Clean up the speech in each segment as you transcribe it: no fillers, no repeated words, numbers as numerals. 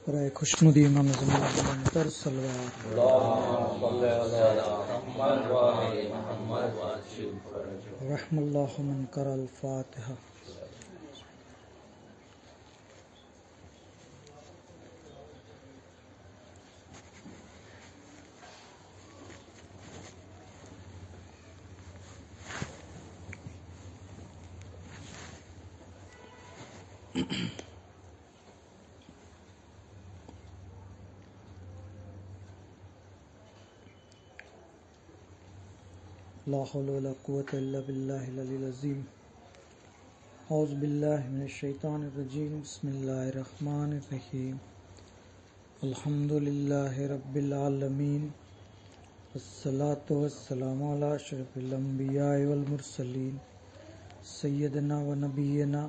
बराए खुशनुदी इमाम ज़मान तर सलवार रहमल्लाहु मन करल फातिहा। ला हौला वला कुव्वता इल्ला बिल्लाहिल अलील अज़ीम। औज़ु बिल्लाहि मिनश शैतानिर रजीम। बिस्मिल्लाहिर रहमानिर रहीम। अल्हम्दुलिल्लाहि रब्बिल आलमीन। वस्सलातु वस्सलामु अला अशरफिल अंबियाइ वल मुरसलीन सय्यदना व नबियना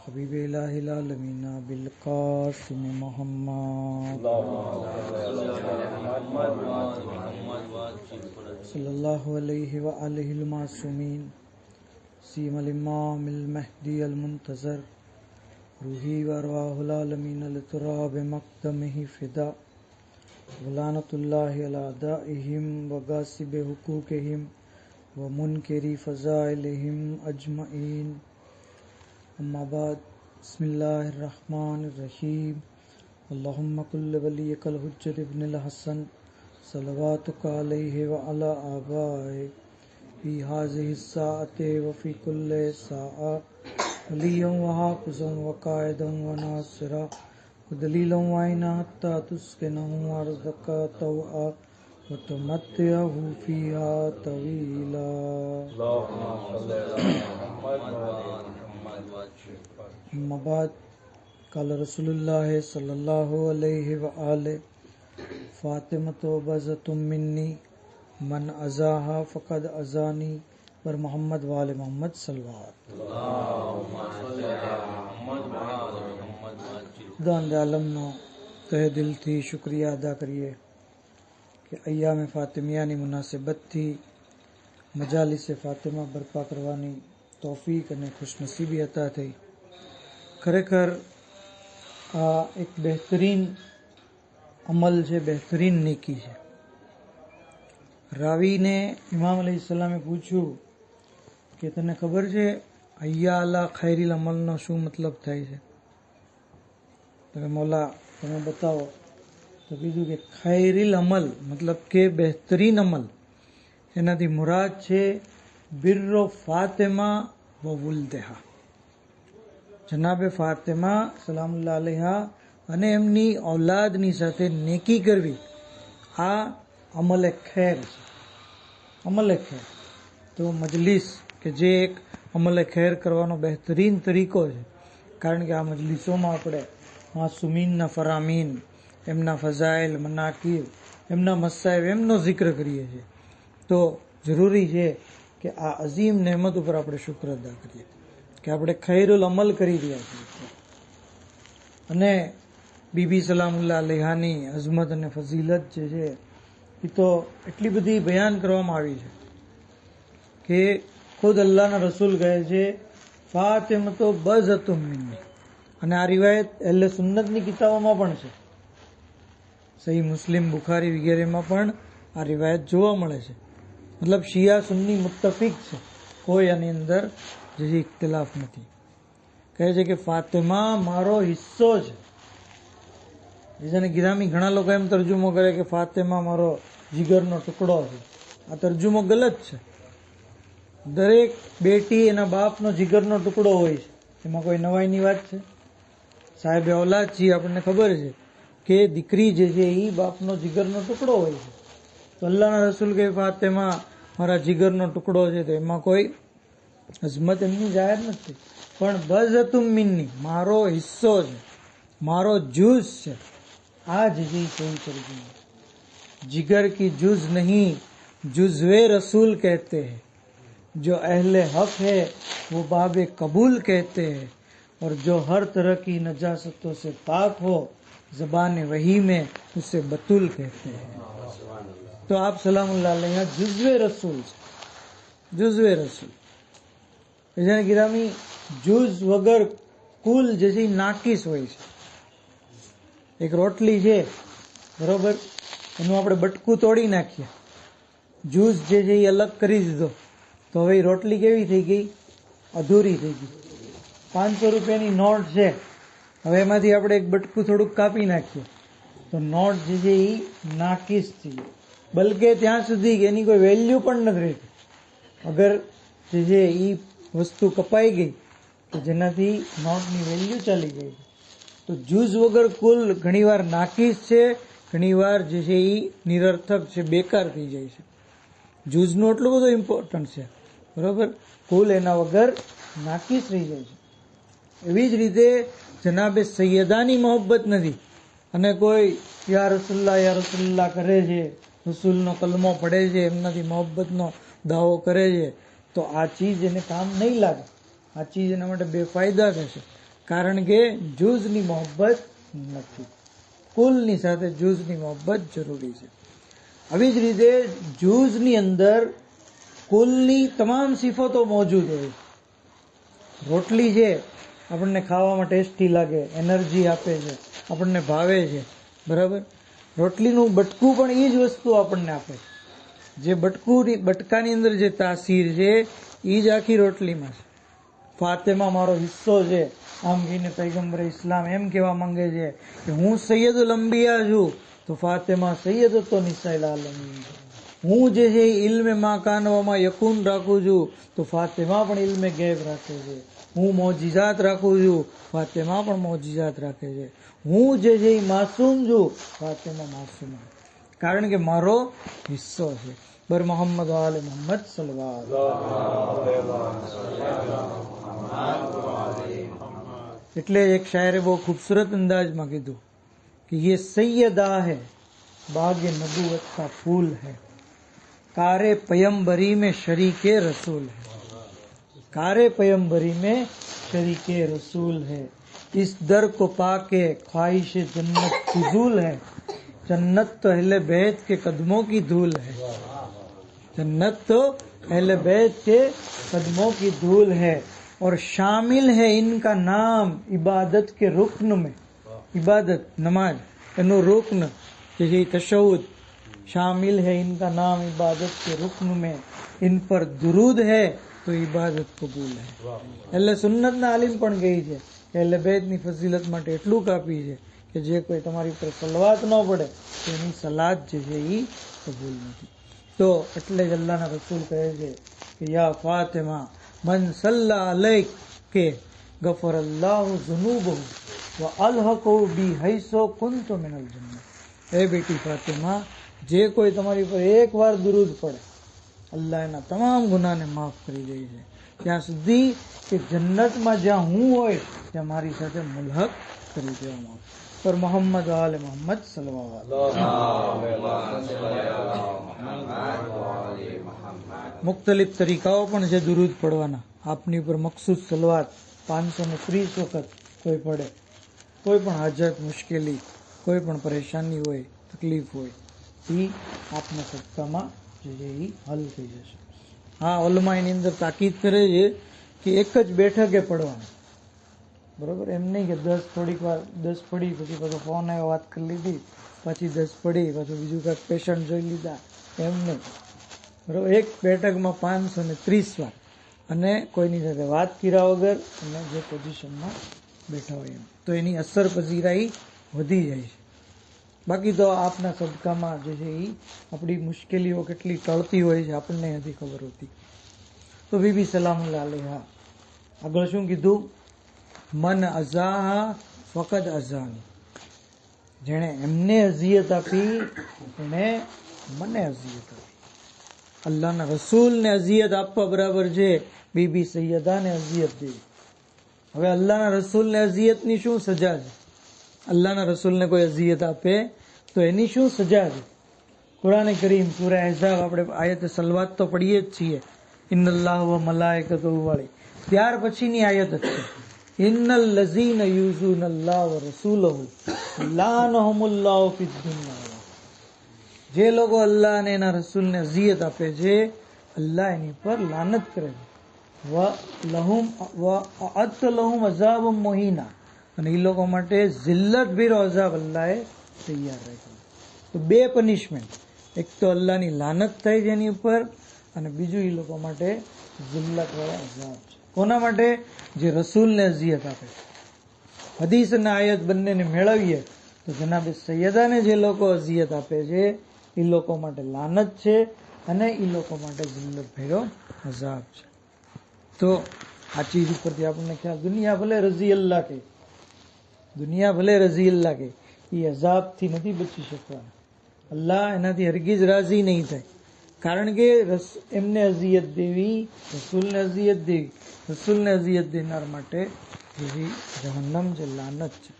हबीब इलाहिल आलमीन बिल कासिम मुहम्मद सल्लल्लाहु अलैहि व आलिहिल मासूमीन सीमल इमामिल महदी अल मुंतज़र रूही व अरवाहुल आलमीन लितुराब मक़दमिहि फ़िदा वलानतुल्लाहि अला अदाइहिम व गासिब हुकूकिहिम व मुनकिरी फ़ज़ाइलिहिम अजमईन। अम्मा बाद। बिस्मिल्लाहिर रहमानिर रहीम। अल्लाहुम्मा कुल्लि वलिय्यकल हुज्जत इब्निल हसन सलवातुका अलैहि व अला आबाए फी हाज़िहि स्साअति व फी कुल्लि साअ वलिय्यन व हाफ़िज़न व क़ाइदन व नासिरा व दलीलन व ऐना हत्ता तुस्किनहु अर्ज़का तवआ व तुमत्तिअहु फ़ीहा तवीला। अम्मा बाद। क़ाल रसूलुल्लाह सल्लल्लाहु अलैहि व आलिहि फ़ातिमतु बज़तुम मिन्नी मन अज़ाहा फ़क़द अज़ानी पर मोहम्मद वाले मोहम्मद सल्लल्लाहु खुदा आलम नो तहे दिल थी शुक्रिया अदा करिए कि अय्याम फ़ातिमियानी मुनासिबत थी मजालिस फ़ातिमा बरपा करवानी तौफ़ीक અને ખુશનસીબી અતા થઈ। ખરેખર આ એક બહેતરીન અમલ છે, બહેતરીન નેકી છે। રાવીને ઇમામ અલૈહિસ્સલામે પૂછ્યું કે તને ખબર છે હૈયા અલા ખૈરિલ અમલનો શું મતલબ થાય છે? તો મૌલા તમે બતાવો। તો કીધું કે ખૈરિલ અમલ મતલબ કે બહેતરીન અમલ એનાથી મુરાદ છે બિર્રો ફાતિમા વ વુલ્દેહા, જનાબે ફાતિમા સલામુલ્લાહ અલૈહા અને એમની ઔલાદની સાથે નેકી કરવી। આ અમલે ખૈર છે, અમલે ખૈર। તો મજલિસ કે જે એક અમલે ખૈર કરવાનો બહેતરીન તરીકો છે, કારણ કે આ મજલિસોમાં આપણે માસુમીનના ફરામીન, એમના ફઝાઇલ, મનાકીબ, એમના મસાઇબ, એમનો જિક્ર કરીએ છીએ। તો જરૂરી છે કે આ અઝીમ નહેમત ઉપર આપણે શુક્ર અદા કરીએ કે આપણે ખૈરુલ અમલ કરી રહ્યા છીએ। અને બીબી સલામુલ્લાહ અલૈહાની અઝમત અને ફઝીલત જે છે એ તો એટલી બધી બયાન કરવામાં આવી છે કે ખુદ અલ્લાહના રસૂલ કહે છે ફાતિમતો બઝતુમ મિન્ની, અને આ રિવાયત અહેલે સુન્નતની કિતાબોમાં પણ છે, સહી મુસ્લિમ, બુખારી વગેરેમાં પણ આ રિવાયત જોવા મળે છે। મતલબ શિયા સુન્ની મુત્તફિક છે, કોઈ આની અંદર જે ઇખ્તિલાફ નથી। કહે છે કે ફાતિમા મારો હિસ્સો છે। જેને ગિરામી ઘણા લોકો એમ તર્જુમો કરે કે ફાતિમા મારો જીગરનો ટુકડો છે। આ તર્જુમો ગલત છે। દરેક બેટી એના બાપનો જીગરનો ટુકડો હોય છે, એમાં કોઈ નવાઈની વાત છે? સાહેબ ઔલાદ છીએ, આપણને ખબર છે કે દીકરી જે છે એ બાપનો જીગરનો ટુકડો હોય છે। તો અલ્લાહના રસૂલ કે ફાતિમા મારા જીગરનો ટુકડો છે, તો એમાં કોઈ અઝમત એમની જાહેર નથી, પણ બઝતુમ મિન્ની મારો હિસ્સો છે, મારો જુઝ છે। આ જ સહી તર્જુમો। जिगर की जुज नहीं जुज़्वे रसूल कहते हैं, जो अहले हक है वो बाबे कबूल कहते हैं, और जो हर तरह की नजासतों से पाक हो ज़बान वही में उसे बतूल कहते हैं। तो आप सलामुल्लाह अलैहा जुज़्वे रसूल છે, जुज़्वे रसूल। જેને ગિરામી જુઝ વગર કુલ જે છે નાકીસ હોય છે, એક રોટલી છે, બરોબર, એનું આપણે બટકું તોડી નાખીએ, જ્યુસ જે છે એ અલગ કરી દીધો, તો હવે એ રોટલી કેવી થઈ ગઈ? અધૂરી થઈ ગઈ. 500 રૂપિયાની નોટ છે, હવે એમાંથી આપણે એક બટકું થોડુંક કાપી નાખીએ તો નોટ જે છે એ નાકીસ થઈ ગઈ. બલકે ત્યાં સુધી કે એની કોઈ વેલ્યુ પણ નથી રહેતી. અગર જે છે એ વસ્તુ કપાઈ ગઈ તો જેનાથી નોટની વેલ્યુ ચાલી ગઈ. તો જ્યુસ વગર કુલ ઘણીવાર નાકીસ છે, ઘણીવાર જે છે એ નિરર્થક છે, બેકાર થઈ જાય છે. જ્યુસનું એટલું બધું ઇમ્પોર્ટન્ટ છે, બરોબર, કુલ એના વગર નાકીસ રહી જાય છે. એવી જ રીતે જનાબે સૈયદાની મોહબ્બત નથી અને કોઈ યા રસુલ્લા કરે છે, રસૂલનો કલમો પડે છે, એમનાથી મોહબ્બતનો દાવો કરે છે, તો આ ચીજ એને કામ નહીં લાગે. આ ચીજ એના માટે બેફાયદા થશે, કારણ કે જુઝની મોહબ્બત નથી. કુલની સાથે જુઝની મોહબ્બત જરૂરી છે. આવી જ રીતે જુઝની અંદર કુલની તમામ સિફતો મોજૂદ હોય. રોટલી છે, આપણને ખાવામાં ટેસ્ટી લાગે, એનર્જી આપે છે, આપણને ભાવે છે, બરાબર. રોટલીનું બટકું પણ એ જ વસ્તુ આપણને આપે છે. જે બટકાની અંદર જે તાસીર છે એ જ આખી રોટલીમાં છે. ફાતેમા મારો હિસ્સો છે, આમ કહીને પૈગંબરે ઇસ્લામ એમ કહેવા માંગે છે કે હું સૈયદુલ અંબિયા છું, તો ફાતેમા સૈયદતો નિસાઇલ આલમીન. હું જે છે એ ઇલ્મે મા કાનવામાં યકૂન રાખું છું, તો ફાતેમા પણ ઇલ્મે ગૈબ રાખે છે. હું મોજીઝાત રાખું છું, ફાતેમા પણ મોજીઝાત રાખે છે. હું જે છે એ માસૂમ છું, ફાતેમા માસૂમ, કારણ કે મારો હિસ્સો છે. બર મોહમ્મદ આલે મોહમ્મદ સલ્લલ્લાહુ અલૈહિ. એટલે એક શાયરે બહુ ખૂબસૂરત અંદાજમાં કીધું कि ये सैयदा है बाग नबूवत का फूल है, कारे पयंबरी में शरीके रसूल है. कारे पयंबरी में शरीके रसूल है, इस दर को पाके ख्वाहिश जन्नत फिजूल है. जन्नत तो अहले बैत के कदमों की धूल है. जन्नत तो अहले बैत के कदमों की धूल है, और शामिल है इनका नाम इबादत के रुकन में. इबादत नमाज एनो रुकन जैसे तशहुद, शामिल है इनका नाम इबादत के रुकन में. इन पर दुरूद है तो इबादत कबूल है. એટલે સુન્નતના આલિમ પણ કહે છે કે અહેલે બેતની ફઝીલત માટે એટલું કાપી છે કે જે કોઈ તમારી ઉપર સલવાત ન પડે તો એની સલાત જે છે એ કબૂલ નથી. તો એટલે જ અલ્લાહના રસૂલ કહે છે કે યા ફાતિમા મન સલ્લા અલૈક કે ગફર અલ્લાહુ ઝુનૂબહુ વ અલહકહુ બી હૈસો કુન્તુ મિનલ જન્નત. હે બેટી ફાતિમા, જે કોઈ તમારી પર એકવાર દુરૂદ પડે, અલ્લાહ એના તમામ ગુનાને માફ કરી દે છે, ત્યાં સુધી કે જન્નતમાં જ્યાં હું હોય ત્યાં મારી સાથે મુલહક કરી દેવામાં આવે. પર મોહમ્મદ આલે મોહમ્મદ સલ્લલ્લાહુ અલૈહિ. મુખ્તલિફ તરીકાઓ પણ છે દુરૂદ પડવાના. આપની ઉપર મખસૂસ સલવાત 530 વખત કોઈ પડે, કોઈ પણ હાજત, મુશ્કેલી, કોઈ પણ પરેશાની હોય, તકલીફ હોય, એ આપના સદકામાં જે છે એ હલ થઈ જશે. હા, ઓલમા એની અંદર તાકીદ કરે છે કે એક જ બેઠકે પડવાનું, બરોબર. એમ નહીં કે 10 થોડીક વાર 10 પડી, પછી પાછો ફોન આવ્યો, વાત કરી લીધી, પછી 10 પડી, પાછું બીજું કાંઈક પેશન્ટ જોઈ લીધા, એમ નહીં, બરોબર. એક બેઠકમાં 530 વાર, અને કોઈની સાથે વાત કર્યા વગર અને જે પોઝિશનમાં બેઠા હોય એમ, તો એની અસર પઝીરાઈ વધી જાય છે. બાકી તો આપના સદકામાં જે છે એ આપણી મુશ્કેલીઓ કેટલી ટળતી હોય છે આપણને નથી ખબર હોતી. તો બીબી સલામુલ્લાહ અલૈહા આગળ શું કીધું? મન અઝાહા ફકદ અઝાની. જેણે એમને અઝિયત આપી એણે મને અઝિયત આપી. અલ્લાહના રસૂલને અઝિયત આપવા બરાબર છે બીબી સૈયદાને અઝિયત દેવી. હવે અલ્લાહના રસૂલને અઝિયતની શું સજા છે? અલ્લાહના રસૂલને કોઈ અઝિયત આપે તો એની શું સજા છે? કુરાન કરીમ સૂરા અહઝાબ આપણે આયત સલવાત તો પડીએ જ છીએ, ઇન્નલ્લાહ વ મલાઇકતુહુ વાળી. ત્યાર પછીની આયત જ છે ઇન્નલ લઝીના યુઝૂન અલ્લાહ વ રસૂલહુ લાનહુમુલ્લાહુ ફિદ દુન્યા. જે લોકો અલ્લાહ અને એના રસૂલને અઝિયત આપે છે, અલ્લાહ એની પર લાનત કરે છે. વ લહુમ વ અત લહુમ અઝાબુમ મુહીના, અને એ લોકો માટે જિલ્લત ભીરો અઝાબ અલ્લાહે તૈયાર રાખ્યો. તો બે પનિશમેન્ટ, એક તો અલ્લાહની લાનત થાય છે એની ઉપર, અને બીજું એ લોકો માટે જિલ્લત વાળો અઝાબ છે. કોના માટે? જે રસૂલને અઝિયત આપે છે. હદીસ અને આયત બંનેને મેળવીએ તો જનાબે સૈયદાને જે લોકો અઝિયત આપે છે એ લોકો માટે લાનત છે અને એ લોકો માટે જિલ્લત ભેરો અઝાબ છે. તો આ ચીજ ઉપરથી આપણને ખ્યાલ, દુનિયા ભલે રઝી અલ્લાહ કે, દુનિયા ભલે રઝી અલ્લાહ કે, એ અઝાબથી નથી બચી શકવાના. અલ્લાહ એનાથી હરગીજ રાજી નહીં થાય, કારણ કે એમને અઝિયત દેવી, રસૂલને અઝિયત દેવી, રસૂલને અઝિયત દેનાર માટે જહન્નમ છે, લાનત છે.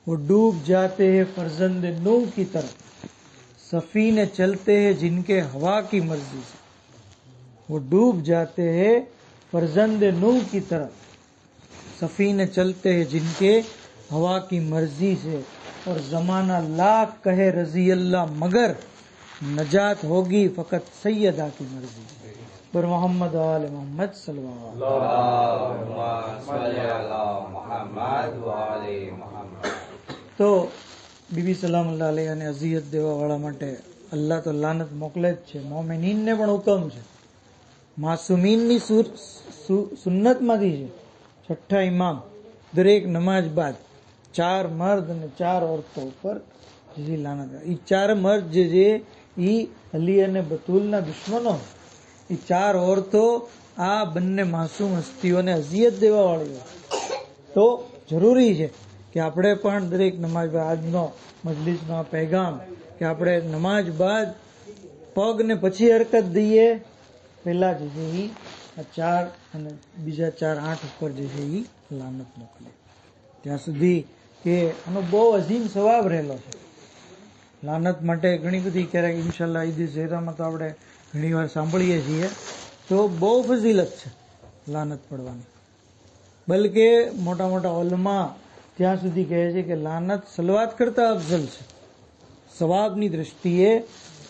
वो डूब जाते हैं फर्जंद नूह की तरफ, सफीने चलते हैं जिनके हवा की मर्जी से. वो डूब जाते हैं फर्जंद नूह की तरफ, सफीने चलते हैं जिनके हवा की मर्जी से, और जमाना लाख कहे रजी अल्लाह मगर नजात होगी फकत सैयदा की मर्जी से. पर मोहम्मद वाले मोहम्मद તો બીબી સલામુલ્લાહ અલૈહાને અઝિયત દેવા વાળા માટે અલ્લાહ તો લાનત મોકલે જ છે. મોમિનીનને પણ હુકમ છે, માસુમીનની સુન્નતમાંથી છે. છઠ્ઠા ઇમામ દરેક નમાજ બાદ 4 મર્દ અને 4 ઓરતો ઉપર જે લાનત. એ 4 મર્દ જે છે એ અલી અને બતુલના દુશ્મનો, એ 4 ઓરતો આ બંને માસૂમ હસ્તીઓને અઝિયત દેવા વાળી. તો જરૂરી છે કે આપણે પણ દરેક નમાજ બાદ, આજનો મજલિસનો આ પૈગામ કે આપણે નમાજ બાદ પગને પછી હરકત દઈએ, પહેલા જે છે એ 4 અને બીજા 4 8 ઉપર જે છે એ લાનત મોકલે. ત્યાં સુધી કે આનો બહુ અઝીમ સવાબ રહેલો છે લાનત માટે. ઘણી બધી ક્યારેક ઇન્શાલ્લાહ ઈદ ઝેરામાં તો આપણે ઘણી વાર સાંભળીએ છીએ, તો બહુ ફઝીલત છે લાનત પડવાની. બલકે મોટા મોટા ઉલમા ત્યાં સુધી કહે છે કે લાનત સલવાત કરતા અફઝલ છે. સવાબની દ્રષ્ટિએ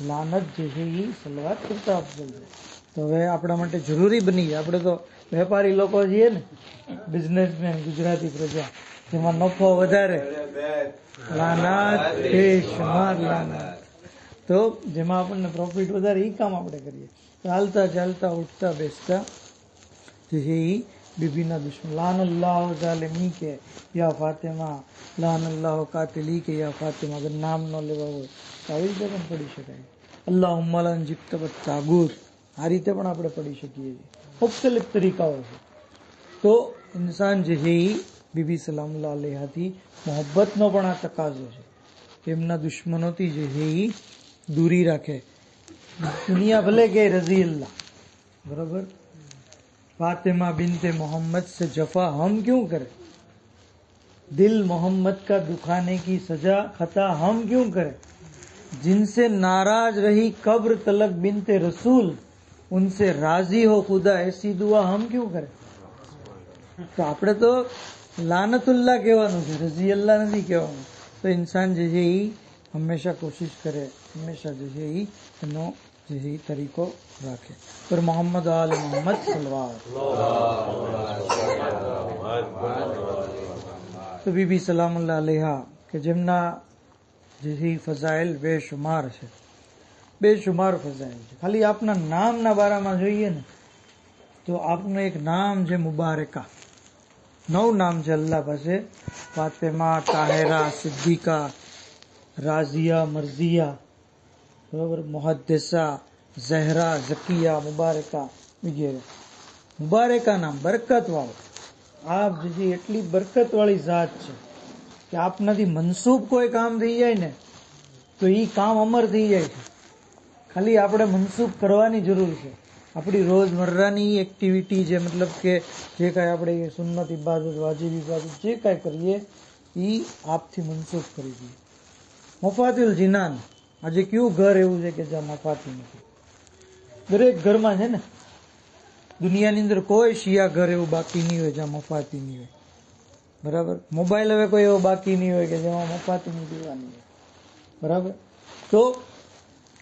લાનત જે છે એ સલવાત કરતા અફઝલ છે. તો હવે આપણા માટે જરૂરી બની ગયા. આપણે તો વેપારી લોકો છીએ ને, બિઝનેસમેન, ગુજરાતી પ્રજા, જેમાં નફો વધારે, લાનત બેશુમાર લાનત. તો જેમાં આપણને પ્રોફિટ વધારે એ કામ આપણે કરીએ. ચાલતા ચાલતા ઉઠતા બેસતા જે છે એ બીબીના દુશ્મન, લાન અલ્લાહ ઝાલિમી કે યા ફાતિમા, લાન અલ્લાહ કાતિલી કે યા ફાતિમા. અગર નામ ન લેવા હોય તો આવી રીતે પણ પડી શકાય. અલ્લાહ ઉમ્માલાન જીપ્તબત તાગુત, આ રીતે પણ આપણે પડી શકીએ છીએ. મુખ્તલિફ તરીકાઓ છે. તો ઇન્સાન જે છે એ બીબી સલામુલ્લાહ અલૈહાથી મોહબ્બતનો પણ આ તકાજો છે. એમના દુશ્મનોથી જે છે એ દૂરી રાખે. દુનિયા ભલે કે રઝી અલ્લાહ, બરાબર, फातिमा बिनते मोहम्मद से जफा हम क्यों करें, दिल मोहम्मद का दुखाने की सजा खता हम क्यों करें, जिनसे नाराज रही कब्र तलक बिनते रसूल, उनसे राजी हो खुदा ऐसी दुआ हम क्यों करें. તો આપણે તો લાનતુલ્લાહ કહેવાનું છે, રઝી અલ્લાહ નથી કહેવાનું. તો ઇન્સાન જે છે એ હંમેશા કોશિશ કરે, હંમેશા જે છે એ એનો જે છે એ તરીકો રાખે. પર મોહમ્મદ આલ મોહમ્મદ સલવાર. તો બીબી સલામુલ્લાહ અલૈહા કે જેમના જે છે ફઝાઇલ બેશુમાર છે, બેશુમાર ફઝાઇલ છે. ખાલી આપના નામના બારામાં જોઈએ ને તો આપનું એક નામ છે મુબારકા. 9 નામ છે અલ્લાહ પાસે, ફાતિમા, તાહેરા, સિદ્દીકા, રાઝિયા, મરઝિયા, બરાબર, મુહદ્દિસા, ઝહરા, ઝકિયા, મુબારકા વગેરે. મુબારકા નામ બરકત વાળો. આપ જે એટલી બરકત વાળી ઝાત છે કે આપનાથી મનસૂબ કોઈ કામ થઈ જાય ને તો એ કામ અમર થઈ જાય છે. ખાલી આપણે મનસૂબ કરવાની જરૂર છે. આપણી રોજમર્રાની એક્ટિવિટી જે મતલબ કે જે કાંઈ આપણે સુન્નત ઇબાદત, વાજિબ ઇબાદત જે કાંઈ કરીએ એ આપથી મનસૂબ કરી દઈએ. મફાતિલ જીનાન, આજે કયું ઘર એવું છે કે જ્યાં મફાતી નથી? દરેક ઘરમાં છે ને. દુનિયાની અંદર કોઈ શિયા ઘર એવું બાકી નહીં હોય જ્યાં મફાતી નહીં હોય, બરાબર. મોબાઈલ હવે કોઈ એવો બાકી નહીં હોય કે જેમાં મફાતીની દેવાની હોય, બરાબર. તો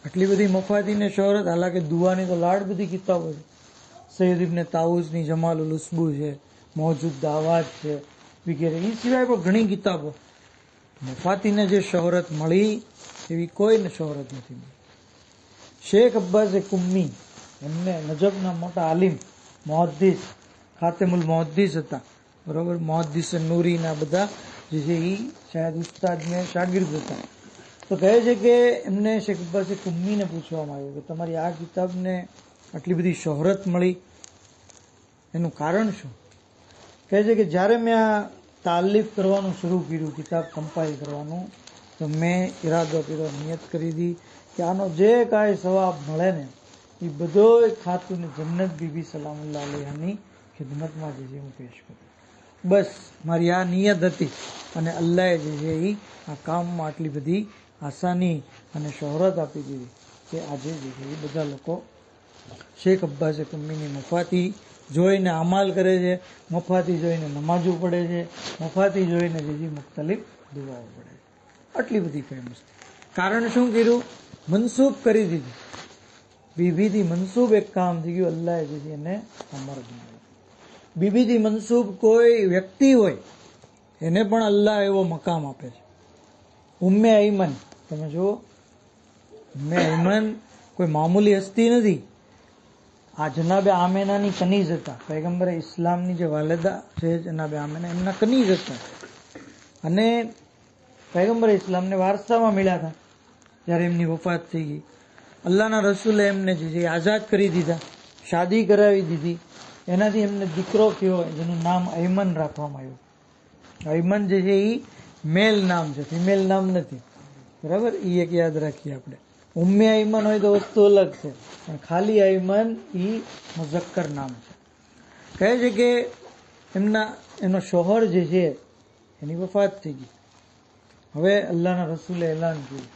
આટલી બધી મફાતીને શોહરત, હાલાકે દુઆની તો લાડ બધી કિતાબો છે. સૈયદ ઇબ્ને તાઉસની જમાલુલ ઉસ્બુ છે, મૌજૂદ દાવાત છે, વગેરે. એ સિવાય પણ ઘણી કિતાબો. મફાતીને જે શોહરત મળી એવી કોઈને શોહરત નથી મળી. શેખ અબ્બાસે કુમ્મી એમને નજફના મોટા આલિમ, મુહદ્દિસ, ખાતેમુલ મુહદ્દિસ હતા. બરોબર, મુહદ્દિસ નૂરીના બધા જે છે એ શાયદ ઉસ્તાદને શાગિર્દ હતા. તો કહે છે કે એમને શેખ અબ્બાસે કુમ્મીને પૂછવામાં આવ્યું કે તમારી આ કિતાબને આટલી બધી શોહરત મળી, એનું કારણ શું? કહે છે કે જ્યારે મેં આ તાલીફ કરવાનું શરૂ કર્યું, કિતાબ કમ્પાઇલ કરવાનું, તો મેં ઈરાદો કર્યો, નિયત કરી હતી કે આનો જે કાંઈ સવાબ મળે ને એ બધો ખાતુને જન્નત બીબી સલામુલ્લાહ અલૈહાની ખિદમતમાં જે છે હું પેશ કરું. બસ મારી આ નિયત હતી અને અલ્લાહે જે છે એ આ કામમાં આટલી બધી આસાની અને શોહરત આપી દીધી કે આજે જે છે એ બધા લોકો શેખ અબ્બાસે કુમ્મીની મફાતી જોઈને અમાલ કરે છે, મફાતી જોઈને નમાજો પડે છે, મફાતી જોઈને જે મુખ્તલિફ દુઆઓ પડે છે. આટલી બધી ફેમસ. કારણ શું કર્યું? મનસૂબ કરી દીધું. બીબીથી મનસૂબ એક કામ થઈ ગયું, અલ્લાહે જે છે એને અમર બનાવ્યું. બીબીથી મનસૂબ કોઈ વ્યક્તિ હોય એને પણ અલ્લાહ એવો મકામ આપે છે. ઉમ્મે અયમન, તમે જુઓ, ઉમ્મે અયમન કોઈ મામૂલી હસ્તી નથી. આ જનાબે આમેનાની કનીઝ હતા. પૈગંબરે ઇસ્લામની જે વાલિદા છે જનાબે આમેના, એમના કનીઝ હતા. અને પૈગંબરે ઇસ્લામને વારસામાં મળ્યા હતા જ્યારે એમની વફાત થઈ ગઈ. અલ્લાહના રસૂલે એમને જે છે આઝાદ કરી દીધા, શાદી કરાવી દીધી. એનાથી એમને દીકરો થયો જેનું નામ અયમન રાખવામાં આવ્યું. અયમન જે છે એ મેલ નામ છે, ફિમેલ નામ નથી. બરાબર, એ એક યાદ રાખીએ આપણે. ઉમ્મે અયમન હોય તો વસ્તુ અલગ છે, પણ ખાલી અયમન એ મુઝક્કર નામ છે. કહે છે કે એનો શોહર જે છે એની વફાત થઈ ગઈ. હવે અલ્લાહના રસૂલે એલાન કર્યું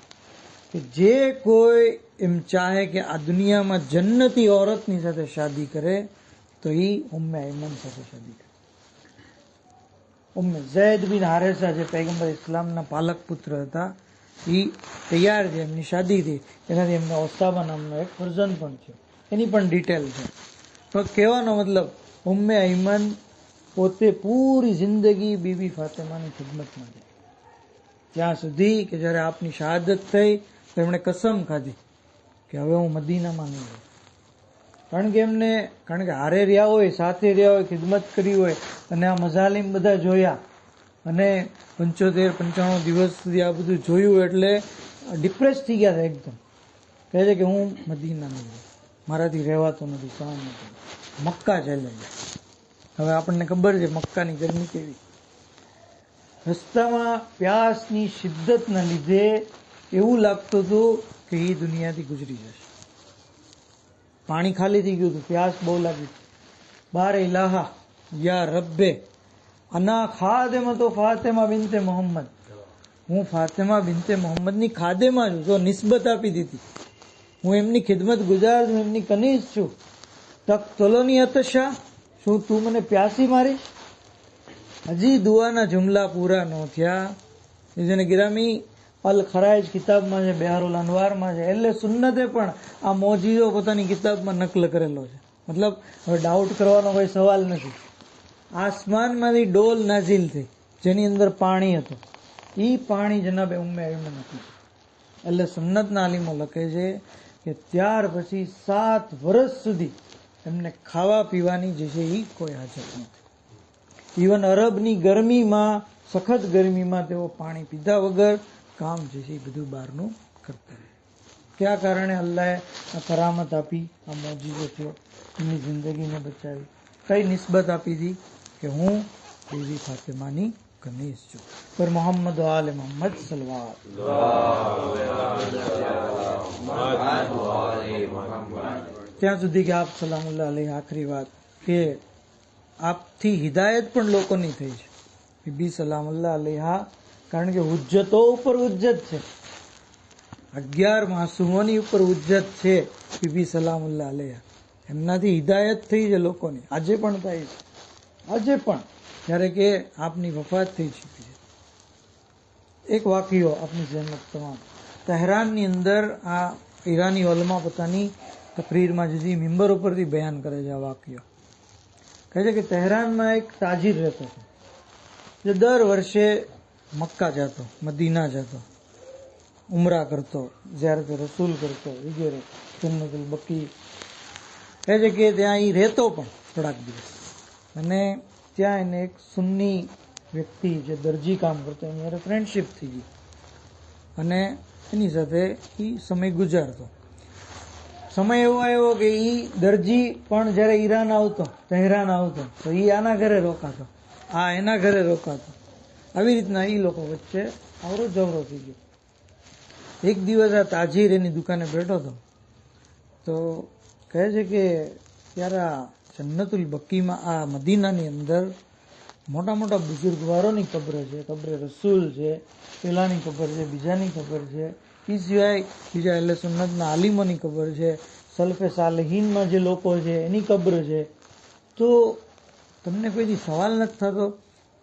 કે જે કોઈ એમ ચાહે કે આ દુનિયામાં જન્નતી औरतની સાથે શાદી કરે તો એ ઉમ્મે અયમન સાથે શાદી કરે. ઉમ્મે ઝૈદ બિન હારેસા જે પૈગંબર ઇસ્લામના પાલક પુત્ર હતા, એ તૈયાર છે, એમની શાદી થઈ. એનાથી એમને ઓસાબા નામનો એક ફરજંદ પણ છે. એની પણ ડિટેલ છે. તો કહેવાનો મતલબ, ઉમ્મે અયમન પોતે પૂરી જિંદગી બીબી ફાતિમાની ખિદમતમાં છે. ત્યાં સુધી કે જ્યારે આપની શહાદત થઈ તો એમણે કસમ ખાધી કે હવે હું મદીનામાં નહીં રહું. કારણ કે હારે રહ્યા હોય, સાથે રહ્યા હોય, ખિદમત કરી હોય અને આ મઝાલિમ બધા જોયા અને 75-95 દિવસ સુધી આ બધું જોયું એટલે ડિપ્રેસ થઈ ગયા હતા એકદમ. કહે છે કે હું મદીના નહીં રહું, મારાથી રહેવાતું નથી, સહન નથી. મક્કા ચાલે છે. હવે આપણને ખબર છે મક્કાની ગરમી કેવી. રસ્તામાં પ્યાસની શિદ્દતના લીધે એવું લાગતું હતું કે એ દુનિયાથી ગુજરી જશે. પાણી ખાલી થઈ ગયું હતું, પ્યાસ બહુ લાગી. બાર ઇલાહા યા રબ્બે અના ખાદેમાં તો ફાતિમા બિનતે મોહમ્મદ, હું ફાતિમા બિનતે મોહમ્મદની ખાદેમાં છું. જો નિસ્બત આપી દીધી, હું એમની ખિદમત ગુજાર છું, એમની કનીઝ છું. તક તોલોની અતશા, શું તું મને પ્યાસી મારીશ? હજી દુઆના જુમલા પૂરા ન થયા. જેને ગિરામી અલ ખરાઈજ કિતાબમાં છે, બિહારુલ અનવારમાં છે, એટલે સુન્નતે પણ આ મોજીઝો પોતાની કિતાબમાં નકલ કરેલો છે. મતલબ હવે ડાઉટ કરવાનો કોઈ સવાલ નથી. આસમાનમાંથી ડોલ નાઝિલ થઈ જેની અંદર પાણી હતું. એ પાણી જનાબે ઉમ્મે અયમન હતું. એટલે સુન્નતના આલિમો લખે છે કે ત્યાર પછી 7 વર્ષ સુધી એમને ખાવા પીવાની જે છે એ કોઈ હાજત નથી. ઇવન અરબની ગરમીમાં, સખત ગરમીમાં તેઓ પાણી પીધા વગર કામ જે છે એ બધું બહારનું કરતા રહે. કયા કારણે અલ્લાહે આ કરામત આપી, આ મોજીઝો થયો, એમની જિંદગીને બચાવી? કઈ નિસ્બત આપી હતી કે હું બીવી ફાતિમાની કનીઝ છું. પર મોહમ્મદ આલે મોહમ્મદ સલવાત. ત્યાં સુધી કે આપ સલામુલ્લાહ અલૈહ, આખરી વાત કે આપથી હિદાયત પણ લોકોની થઈ છે. બીબી સલામુલ્લાહ અલૈહા, કારણ કે હુજ્જતો ઉપર હુજ્જત છે, 11 માસૂમોની ઉપર હુજ્જત છે. બીબી સલામુલ્લાહ અલૈહા, એમનાથી હિદાયત થઈ છે લોકોની. આજે પણ થાય છે. આજે પણ જ્યારે કે આપની વફાત થઈ ચૂકી છે. એક વાકયો આપની જહેમત તમામ, તહેરાનની અંદર આ ઈરાની ઓલમા પોતાની તકરીરમાં જે મિંબર ઉપરથી બયાન કરે છે. આ વાકયો કહે છે કે તહેરાનમાં એક તાજીર રહેતો હતો. જે દર વર્ષે મક્કા જતો, મદીના જતો, ઉમરા કરતો, ઝિયારત રસૂલ કરતો વગેરે, જન્નતુલ બકી એ જગ્યાએ ત્યાં એ રહેતો પણ થોડાક દિવસ. અને ત્યાં એને એક સુન્ની વ્યક્તિ જે દરજી કામ કરતો એની સાથે ફ્રેન્ડશીપ થઈ ગઈ અને એની સાથે એ સમય ગુજારતો. સમય એવો આવ્યો કે એ દરજી પણ જયારે ઈરાન આવતો, તહેરાન આવતો, તો એ આના ઘરે રોકાતો, આ એના ઘરે રોકાતો. આવી રીતના એ લોકો વચ્ચે આવરો જવરો થઈ ગયો. એક દિવસ આ તાજીર એની દુકાને બેઠો હતો તો કહે છે કે યાર આ જન્નતુલ બકીમાં, આ મદીનાની અંદર મોટા મોટા બુઝુર્ગવારોની કબ્ર છે, કબ્રે રસૂલ છે, પેલાની કબર છે, બીજાની કબર છે, એ સિવાય બીજા અહેલે સુન્નતના આલિમોની કબર છે, સલ્ફે સાલેહીનમાં જે લોકો છે એની કબ્ર છે. તો તમને કોઈથી સવાલ નથી થતો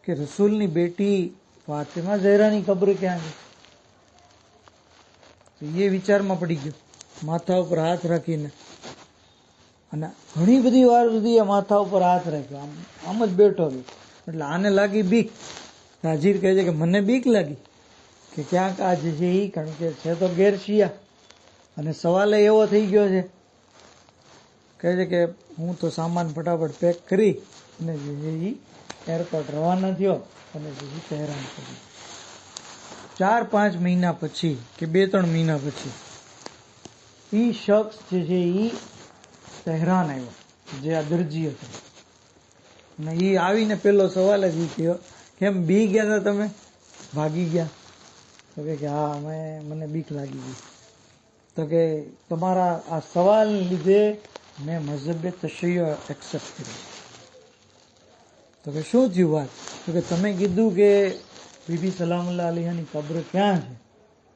કે રસૂલની બેટી ફાતિમા ઝહરાની કબ્ર ક્યાં છે? તો એ વિચારમાં પડી ગયો, માથા ઉપર હાથ રાખીને, અને ઘણી બધી વાર સુધી એ માથા ઉપર હાથ રાખ્યો, આમ જ બેઠો રહ્યો. એટલે આને લાગી બીક. તાજીર કહે છે કે મને બીક લાગી કે ક્યાંક આ જે છે એ, કારણ કે છે તો ગેર શિયા, અને સવાલ એવો થઈ ગયો છે. કહે છે કે હું તો સામાન ફટાફટ પેક કરી અને જે છે એ એરપોર્ટ રવાના થયો અને જે તહેરાન કર્યું. 4-5 મહિના પછી કે 2-3 મહિના પછી એ શખ્સ જે છે એ તહેરાન આવ્યો, જે આ દરજી હતો. અને એ આવીને પેલો સવાલ જ થયો, કેમ બી ગયા હતા તમે, ભાગી ગયા? તો કે હા, મને બીક લાગી ગઈ. તો કે તમારા આ સવાલ લીધે મેં મઝહબે તશય્યો એક્સેપ્ટ કર્યો. તો કે શું થયું વાત? તો કે તમે કીધું કે બીબી સલામુલ્લાહ અલૈહાની કબ્ર ક્યાં છે,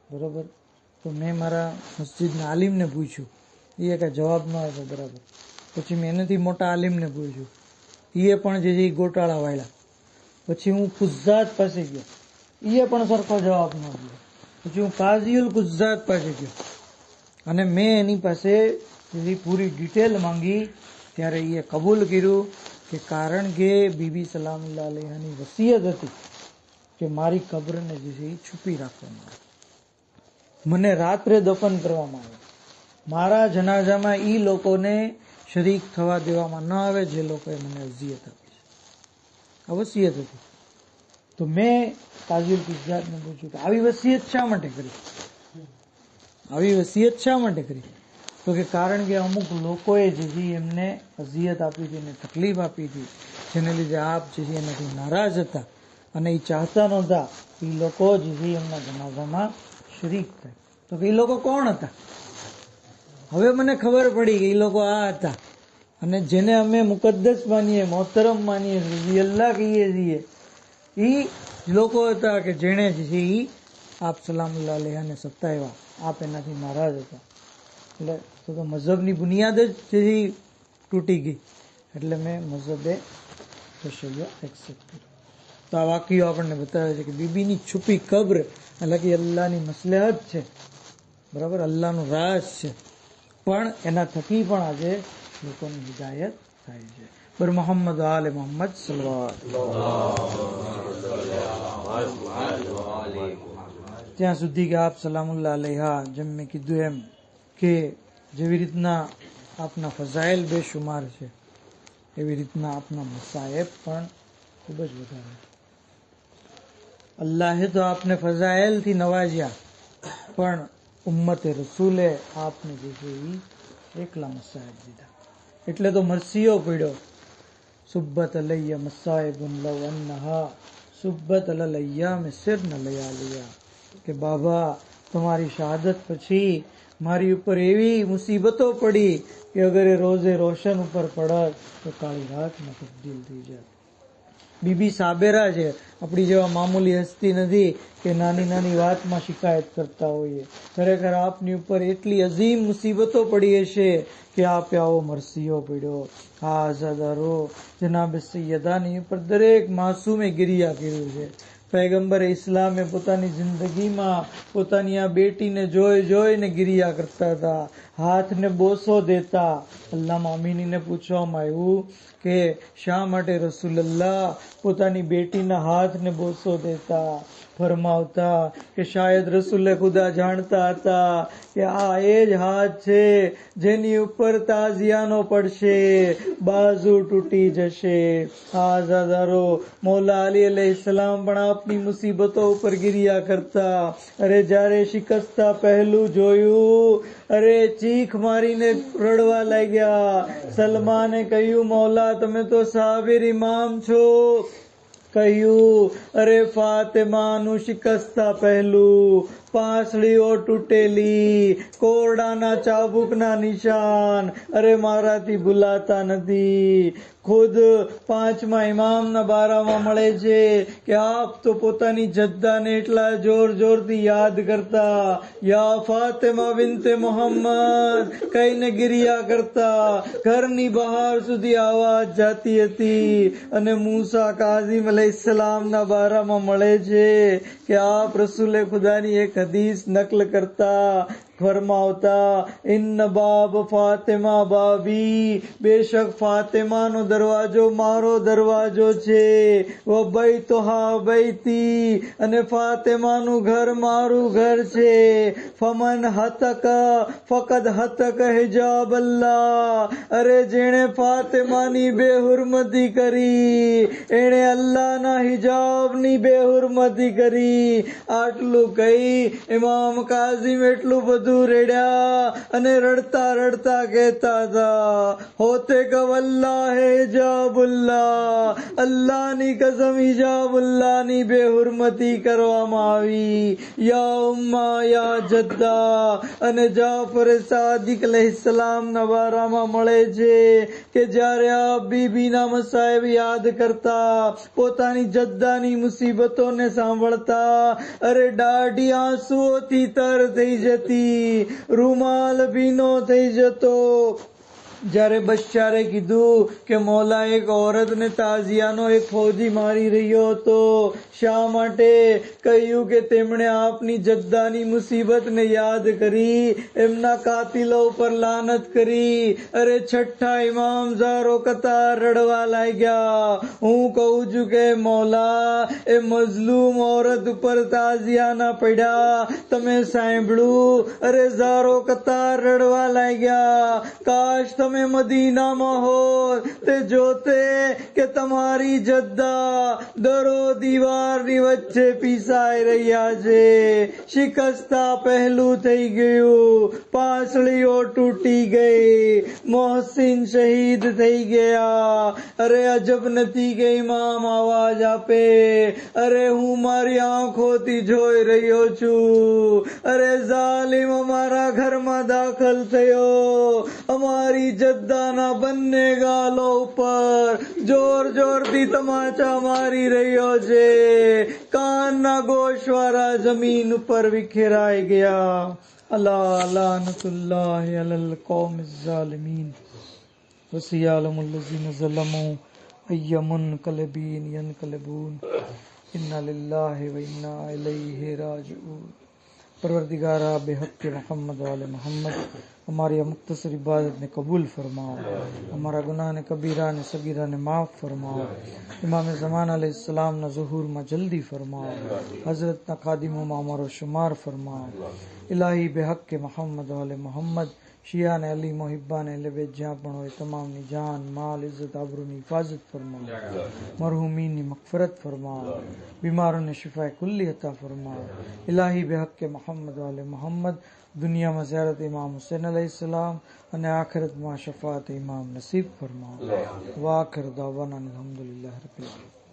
બરોબર? તો મેં મારા મસ્જિદના આલિમને પૂછ્યું, એ કઈ જવાબ ન આપ્યો બરાબર. પછી મેં એનાથી મોટા આલિમને પૂછ્યું, એ પણ જે છે ગોટાળા વાળ્યા. પછી હું કુઝાત પાસે ગયો, એ પણ સરખો જવાબ ન દીધો. પછી હું કાઝીઉલ કુઝાત પાસે ગયો અને મેં એની પાસે પૂરી ડિટેલ માંગી. ત્યારે એ કબૂલ કર્યું કે કારણ કે બીબી સલામુલ્લાહ અલૈહાની વસિયત હતી કે મારી કબ્રને જે છે એ છુપી રાખવામાં આવે, મને રાત્રે દફન કરવામાં આવે, મારા જનાઝામાં એ લોકોને શરીક થવા દેવામાં ન આવે જે લોકોએ મને અઝિયત આપી છે. આ વસિયત હતી. તો મેં કાઝીઉલ કુઝાતને પૂછ્યું કે આવી વસિયત શા માટે કરી? આવી વસિયત શા માટે કરી? તો કે કારણ કે અમુક લોકોએ જે છે એમને અઝિયત આપી હતી, એને તકલીફ આપી હતી, જેને લીધે આપ જે છે એનાથી નારાજ હતા અને એ ચાહતા નહોતા એ લોકો જે છે એમના જનાઝામાં શરીક થાય. તો કે એ લોકો કોણ હતા? હવે મને ખબર પડી કે એ લોકો આ હતા, અને જેને અમે મુકદ્દસ માનીએ, મોહતરમ માનીએ, રઝિયલ્લાહ કહીએ છીએ, એ લોકો હતા કે જેણે જે છે એ આપ સલામુલ્લાહ અલૈહાને સતાવ્યા, આપ એનાથી નારાજ હતા. એટલે તો મઝહબની બુનિયાદ જ જે તૂટી ગઈ. એટલે મેં મઝહબે તશય્યો એક્સેપ્ટ કર્યો. તો આ વાક્યો આપણને બતાવે છે કે બીબીની છુપી કબ્ર એટલે કે અલ્લાહની મસલહત છે, બરાબર, અલ્લાહનું રાજ છે, પણ એના થકી પણ આજે લોકોની હિદાયત થાય છે. બર મોહમ્મદ આલે મોહમ્મદ ત્યાં સુધી કે આપ સલામુલ્લાહ અલૈહા, જેમ મેં કીધું એમ કે જેવી રીતના આપના ફઝાઇલ બેશુમાર છે, એવી રીતના આપના મસાયબ પણ ખૂબ જ વધારે. અલ્લાહે તો આપને ફઝાઇલથી નવાજ્યા, પણ ઉમ્મતે રસૂલે આપને જે છે એ એકલા મસાયબ દીધા. એટલે તો મરસીઓ પડ્યો, સુબ્બત અલૈયા મસાયબુન લવ અન્નહા સુબ્બત અલલ અય્યામ સિરન લયાલિયા, કે બાબા તમારી શહાદત પછી મારી ઉપર એવી મુસીબતો પડી કે અગર એ રોઝે રોશન ઉપર પડત તો કાળી રાતમાં તબદીલ થઈ જાય. બીબી સાબેરા છે, આપણી જેવા મામૂલી હસ્તી નથી કે નાની નાની વાતમાં શિકાયત કરતા હોઈએ. ખરેખર આપની ઉપર એટલી અઝીમ મુસીબતો પડી હશે કે આપે આવો મરસીઓ પડ્યો. આ આઝાદારો જનાબ સૈયદાની ઉપર દરેક માસૂમે ગિરિયા કર્યું છે, પૈગંબરે ઇસ્લામે પોતાની જિંદગીમાં પોતાની આ બેટીને જોઈને ગિરિયા કરતા હતા, હાથને બોસો દેતા. અલ્લામા અમીનીને પૂછવામાં આવ્યું કે શા માટે રસૂલલ્લાહ પોતાની બેટીના હાથને બોસો દેતા? ફરમાવતા કે શાયદ રસૂલે ખુદા જાણતા હતા કે આ એ જ હાથ છે જેની ઉપર તાઝિયાનો પડશે, બાજુ તૂટી જશે. આ આઝાદારો મૌલા અલી અલૈહિસ્સલામ પણ આપની મુસીબતો ઉપર ગિરિયા કરતા. અરે જ્યારે શિકસ્તા પહેલું જોયું, અરે ચીખ મારીને રડવા લાગ્યા. સલમાને કહ્યું, મૌલા તમે તો સાબિર ઇમામ છો. કહ્યું, અરે ફાતિમાનું શિકસ્તા પહેલું, પાંસળીઓ તૂટેલી, કોરડાના ચાબુકના નિશાન, અરે મારાથી ભૂલાતા નથી. ખુદ 5મા ઇમામના બારામાં મળે છે કે આપ તો પોતાની જદ્દાને એટલા જોરથી યાદ કરતા, યા ફાતિમા બિન્તે મોહમ્મદ કહીને ગિરિયા કરતા. ઘરની બહાર સુધી આવાજ જાતી હતી. અને મૂસા કાઝિમ અલૈહિસ્સલામના બારામાં મળે છે કે આપ રસૂલે ખુદાની એક હદીસ નકલ કરતા, ફરમાવતા, ઇન્ન બાબ ફાતિમા બાબી, બેશક ફાતિમાનો દરવાજો મારો દરવાજો છે, વ બૈતુહા બૈતી, અને ફાતિમાનું ઘર મારું ઘર છે. ફમન હતક ફકદ હતક હિજાબ અલ્લાહ, અરે જેણે ફાતિમાની બેહુરમતી કરી એણે અલ્લાહના હિજાબની બેહુરમતી કરી. આટલું કહી ઇમામ કાઝિમ એટલું બધું રેડ્યા અને રડતા કહેતા હતા, હોતે કવલ્લાહ હિજાબુલ્લાહ, અલ્લાહની કસમ હિજાબુલ્લાહની બેહુરમતી કરવામાં આવી. યા ઉમ્મા યા જદ્દા. અને જાફર સાદિક અલૈહિસ્સલામના બારામાં મળે છે કે જ્યારે આપ બીબીના મસાઇબ યાદ કરતા, પોતાની જદ્દાની મુસીબતોને સાંભળતા, અરે દાઢી આંસુઓથી તર થઈ જતી, રૂમાલ ભીનો થઈ જતો. જ્યારે બચ્ચારે કીધું કે મૌલા એક ઓરતને તાઝિયાનો એક ફૌજી મારી રહ્યો હતો, શા માટે? કહ્યું કે તેમણે આપની જદ્દાની મુસીબતને યાદ કરી, એમના કાતિલો ઉપર લાનત કરી. અરે છઠ્ઠા ઇમામ ઝારો કતાર રડવા લાગ્યા. હું કહું છું કે મૌલા એ મઝલૂમ ઓરત ઉપર તાઝિયાના પડ્યા, તમે સાંભળ્યું? અરે ઝારો કતાર રડવા લાગ્યા. કાશ તમે મદીનામાં હોત તે જોતે કે તમારી જદ્દા દરો દીવારની વચ્ચે પીસાઈ રહ્યા છે. શિકસ્તા પહેલું થઈ ગયું, પાંસળીઓ તૂટી ગઈ, મોહસિન શહીદ થઈ ગયા. અરે અજબ નથી કે ઇમામ આવાજ આપે, અરે હું મારી આંખોથી જોઈ રહ્યો છું. અરે ઝાલિમ અમારા ઘરમાં દાખલ થયો, અમારી જદ્દાના બંને ગાલો ઉપર જોરથી તમાચા મારી રહ્યો છે. કાનના ગોશવારા જમીન ઉપર વિખેરાઈ ગયા. અલા લાનતુલ્લાહિ અલલ કૌમિઝ ઝાલિમીન વસિયાલમુલ લઝીન ઝલમુ અય્યમુન કલબીન યનકલબૂન इन्ना लिल्लाहि व इन्ना इलैहि राजिऊन। परवरदिगारा बेहक मोहम्मद वाले मोहम्मद हमारी मुख्तसर इबादत ने कबूल फरमाओ, हमारा गुनाह ने कबीरा ने सगीरा ने माफ़ फरमाओ, इमाम ज़मान अलैहिस्सलाम ना ज़ुहूर में जल्दी फरमाओ, हज़रत ना खादिम मामर शुमार फरमाओ। इलाही बेहक मोहम्मद वाले मोहम्मद शिया ने अली मोहिब्बा ने लबे जहाँ पण होए तमाम नी जान माल इज्जत आबरू नी हिफाजत फरमाओ, मरहूमीन नी मगफरत फरमाओ, बीमारों ने शिफाए कुल्ली अता फरमाओ। इलाही बेहक मोहम्मद वाले मोहम्मद दुनिया में ज़ियारत इमाम हुसैन अलैहिस्सलाम અને આખિરત માં શફાત ઇમામ નસીબ ફરમાઓ। વાખિર દાવાના અલ્હમ્દુલિલ્લાહ રબ્બિલ આલમીન।